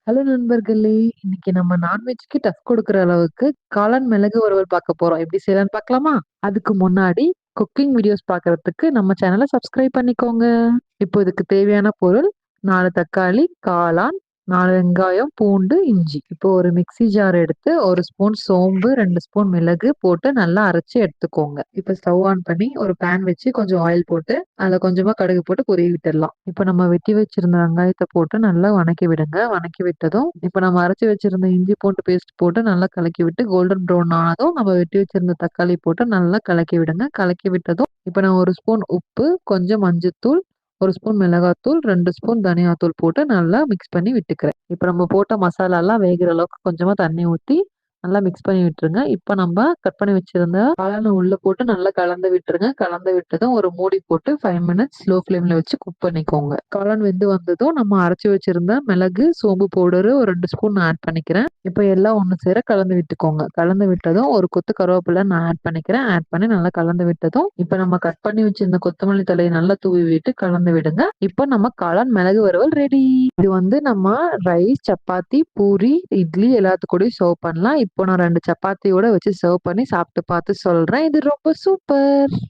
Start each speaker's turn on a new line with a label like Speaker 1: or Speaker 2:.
Speaker 1: Hello நண்பர்களே! இன்னைக்கு நம்ம நான்வெஜ்க்கு டஃப் குடுக்குற அளவுக்கு காளான் மிளகு வறுவல் பார்க்க போறோம். எப்படி செய்யலான்னு பார்க்கலாமா? அதுக்கு முன்னாடி குக்கிங் வீடியோஸ் பார்க்கறதுக்கு நம்ம சேனல சப்ஸ்கிரைப் பண்ணிக்கோங்க. இப்போ இதுக்கு தேவையான பொருள் 4 தக்காளி, காளான், 4 வெங்காயம், பூண்டு, இஞ்சி. இப்போ ஒரு மிக்ஸி ஜார் எடுத்து 1 ஸ்பூன் சோம்பு, 2 ஸ்பூன் மிளகு போட்டு நல்லா அரைச்சு எடுத்துக்கோங்க. இப்போ ஸ்டவ் ஆன் பண்ணி ஒரு பேன் வச்சு கொஞ்சம் ஆயில் போட்டு அதில கொஞ்சமா கடுகு போட்டு பொரிய விட்டுடலாம். இப்போ நம்ம வெட்டி வச்சிருந்த வெங்காயத்த போட்டு நல்லா வணக்கி விடுங்க. வணக்கி விட்டதும், இப்போ நம்ம அரைச்சு வச்சிருந்த இஞ்சி பூண்டு பேஸ்ட் போட்டு நல்லா கலக்கி விட்டு கோல்டன் ப்ரவுன் ஆனதும் நம்ம வெட்டி வச்சிருந்த தக்காளி போட்டு நல்லா கலக்கி விடுங்க. கலக்கி விட்டதும், இப்போ நான் 1 ஸ்பூன் உப்பு, கொஞ்சம் மஞ்சத்தூள், 1 ஸ்பூன் மிளகாத்தூள், 2 ஸ்பூன் தனியாத்தூள் போட்டு நல்லா மிக்ஸ் பண்ணி விட்டுக்கிறேன். இப்போ நம்ம போட்ட மசாலாலாம் வேகுற அளவுக்கு கொஞ்சமா தண்ணி ஊத்தி நல்லா மிக்ஸ் பண்ணி விட்டுருங்க. இப்போ நம்ம கட் பண்ணி வச்சிருந்த காளான உள்ள போட்டு நல்லா கலந்து விட்டுருங்க. கலந்து விட்டதும் ஒரு மூடி போட்டு 5 மினிட்ஸ் ஸ்லோ ஃப்ளேம்ல வச்சு குக் பண்ணிக்கோங்க. காளான் வெந்து வந்ததும் நம்ம அரைச்சு வச்சிருந்த மிளகு, சோம்பு பவுடரு ஒரு 2 ஸ்பூன் நான் ஆட் பண்ணிக்கிறேன். இப்போ எல்லாம் ஒண்ணு சேர கலந்து விட்டுக்கோங்க. கலந்து விட்டதும் ஒரு கொத்து கருவேப்பிலை நான் ஆட் பண்ணிக்கிறேன். ஆட் பண்ணி நல்லா கலந்து விட்டதும், இப்போ நம்ம கட் பண்ணி வச்சிருந்த கொத்தமல்லி தழையை நல்லா தூவி விட்டு கலந்து விடுங்க. இப்போ நம்ம காளான் மிளகு வறுவல் ரெடி. இது வந்து நம்ம ரைஸ், சப்பாத்தி, பூரி, இட்லி எல்லாத்து கூடயும் சர்வ் பண்ணலாம். இப்போ நான் 2 சப்பாத்தியோட வச்சு சர்வ் பண்ணி சாப்பிட்டு பார்த்து சொல்றேன். இது ரொம்ப சூப்பர்!